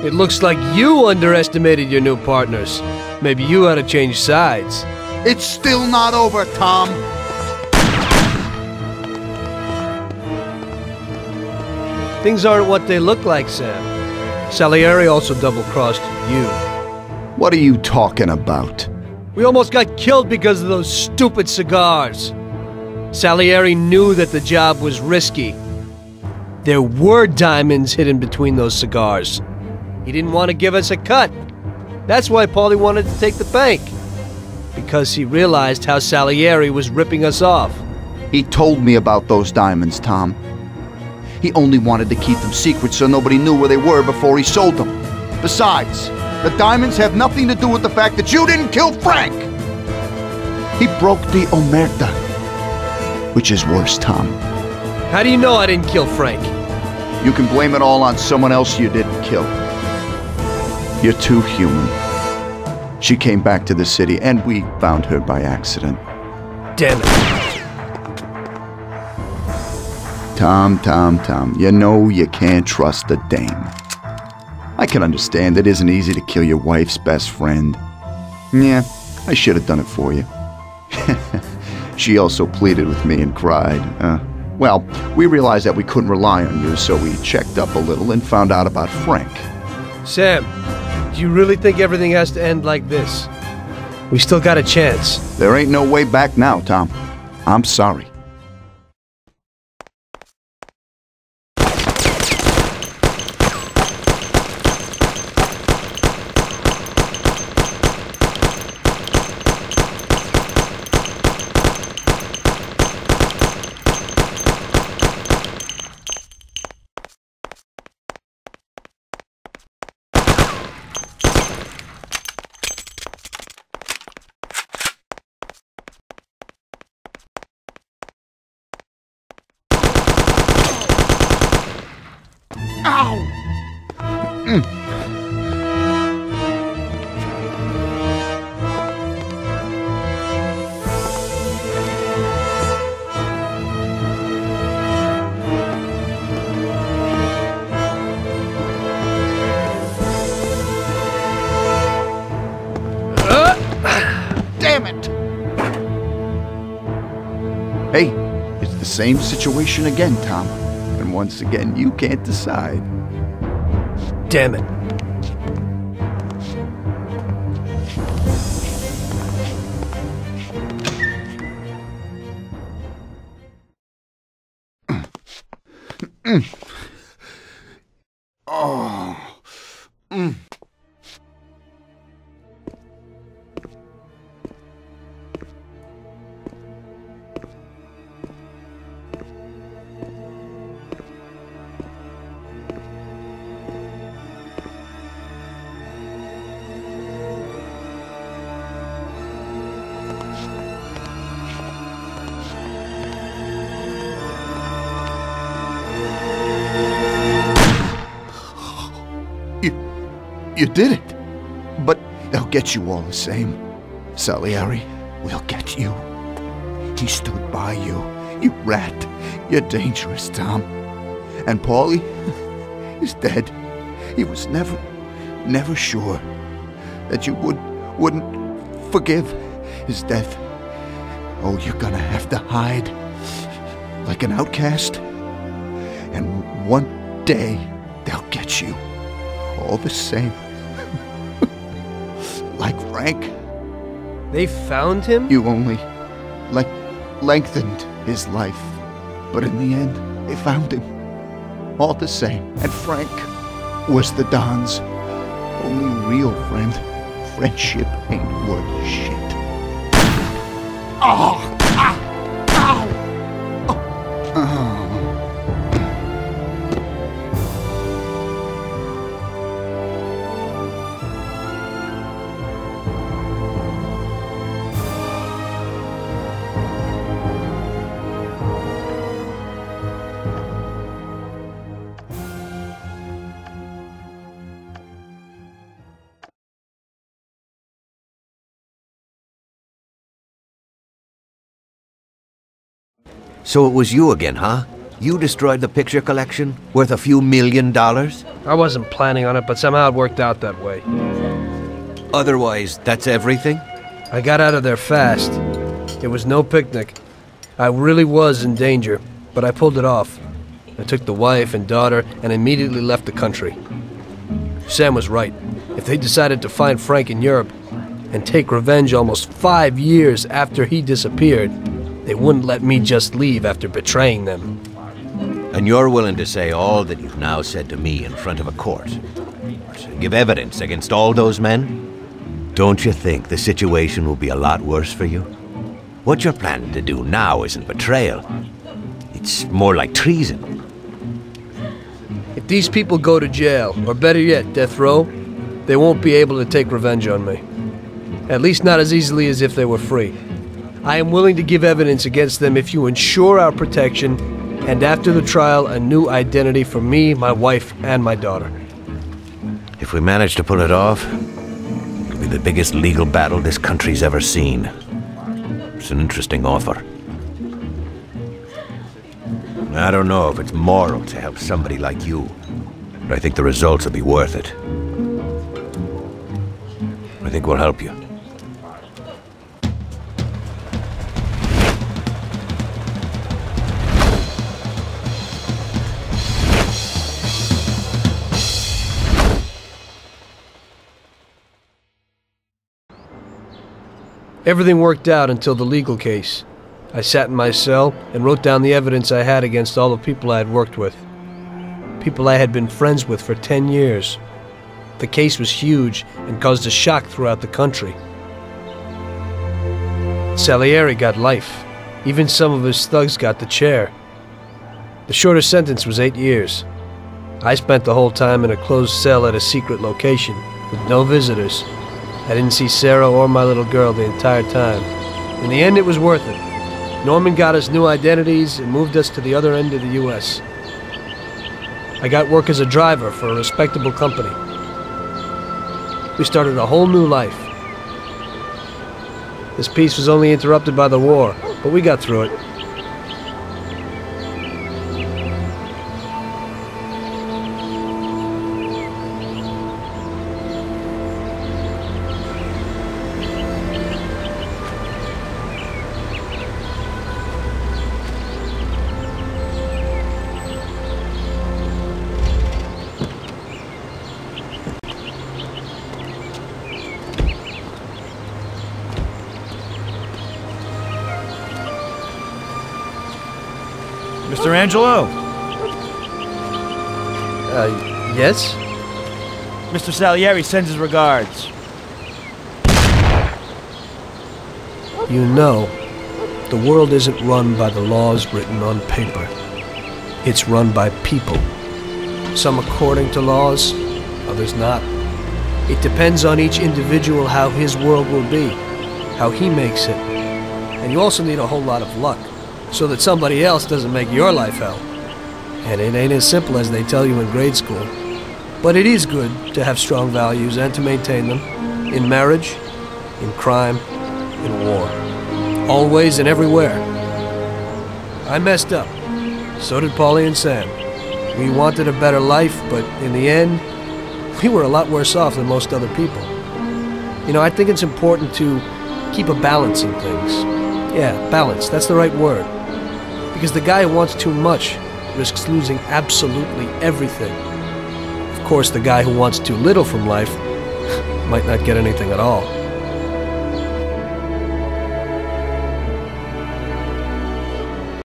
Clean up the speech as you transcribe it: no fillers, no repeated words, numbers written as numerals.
It looks like you underestimated your new partners. Maybe you ought to change sides. It's still not over, Tom. Things aren't what they look like, Sam. Salieri also double-crossed you. What are you talking about? We almost got killed because of those stupid cigars. Salieri knew that the job was risky. There were diamonds hidden between those cigars. He didn't want to give us a cut. That's why Paulie wanted to take the bank. Because he realized how Salieri was ripping us off. He told me about those diamonds, Tom. He only wanted to keep them secret so nobody knew where they were before he sold them. Besides, the diamonds have nothing to do with the fact that you didn't kill Frank! He broke the omerta. Which is worse, Tom. How do you know I didn't kill Frank? You can blame it all on someone else you didn't kill. You're too human. She came back to the city, and we found her by accident. Damn it. Tom, you know you can't trust a dame. I can understand it isn't easy to kill your wife's best friend. Yeah, I should have done it for you. She also pleaded with me and cried. Well, we realized that we couldn't rely on you, so we checked up a little and found out about Frank. Sam, do you really think everything has to end like this? We still got a chance. There ain't no way back now, Tom. I'm sorry. Ow! Damn it! Hey, it's the same situation again, Tom. And once again, you can't decide. Damn it. Oh. You did it. But they'll get you all the same. Salieri will get you. He stood by you. You rat. You're dangerous, Tom. And Paulie is dead. He was never sure that you wouldn't forgive his death. Oh, you're gonna have to hide like an outcast. And one day they'll get you. All the same. Like Frank. They found him? You only, lengthened his life. But in the end, they found him. All the same. And Frank was the Don's only real friend. Friendship ain't worth shit. Oh! Ah! Ow! Oh! Oh! So it was you again, huh? You destroyed the picture collection, worth a few $1 million? I wasn't planning on it, but somehow it worked out that way. Otherwise, that's everything? I got out of there fast. It was no picnic. I really was in danger, but I pulled it off. I took the wife and daughter and immediately left the country. Sam was right. If they decided to find Frank in Europe and take revenge almost 5 years after he disappeared, they wouldn't let me just leave after betraying them. And you're willing to say all that you've now said to me in front of a court? To give evidence against all those men? Don't you think the situation will be a lot worse for you? What you're planning to do now isn't betrayal. It's more like treason. If these people go to jail, or better yet, death row, they won't be able to take revenge on me. At least not as easily as if they were free. I am willing to give evidence against them if you ensure our protection, and after the trial, a new identity for me, my wife, and my daughter. If we manage to pull it off, it'll be the biggest legal battle this country's ever seen. It's an interesting offer. I don't know if it's moral to help somebody like you, but I think the results will be worth it. I think we'll help you. Everything worked out until the legal case. I sat in my cell and wrote down the evidence I had against all the people I had worked with. People I had been friends with for 10 years. The case was huge and caused a shock throughout the country. Salieri got life. Even some of his thugs got the chair. The shortest sentence was 8 years. I spent the whole time in a closed cell at a secret location, with no visitors. I didn't see Sarah or my little girl the entire time. In the end, it was worth it. Norman got us new identities and moved us to the other end of the U.S. I got work as a driver for a respectable company. We started a whole new life. This peace was only interrupted by the war, but we got through it. Mr. Angelo? Yes? Mr. Salieri sends his regards. You know, the world isn't run by the laws written on paper. It's run by people. Some according to laws, others not. It depends on each individual how his world will be, how he makes it. And you also need a whole lot of luck, so that somebody else doesn't make your life hell. And it ain't as simple as they tell you in grade school. But it is good to have strong values and to maintain them, in marriage, in crime, in war. Always and everywhere. I messed up. So did Paulie and Sam. We wanted a better life, but in the end, we were a lot worse off than most other people. You know, I think it's important to keep a balance in things. Yeah, balance, that's the right word. Because the guy who wants too much risks losing absolutely everything. Of course, the guy who wants too little from life might not get anything at all.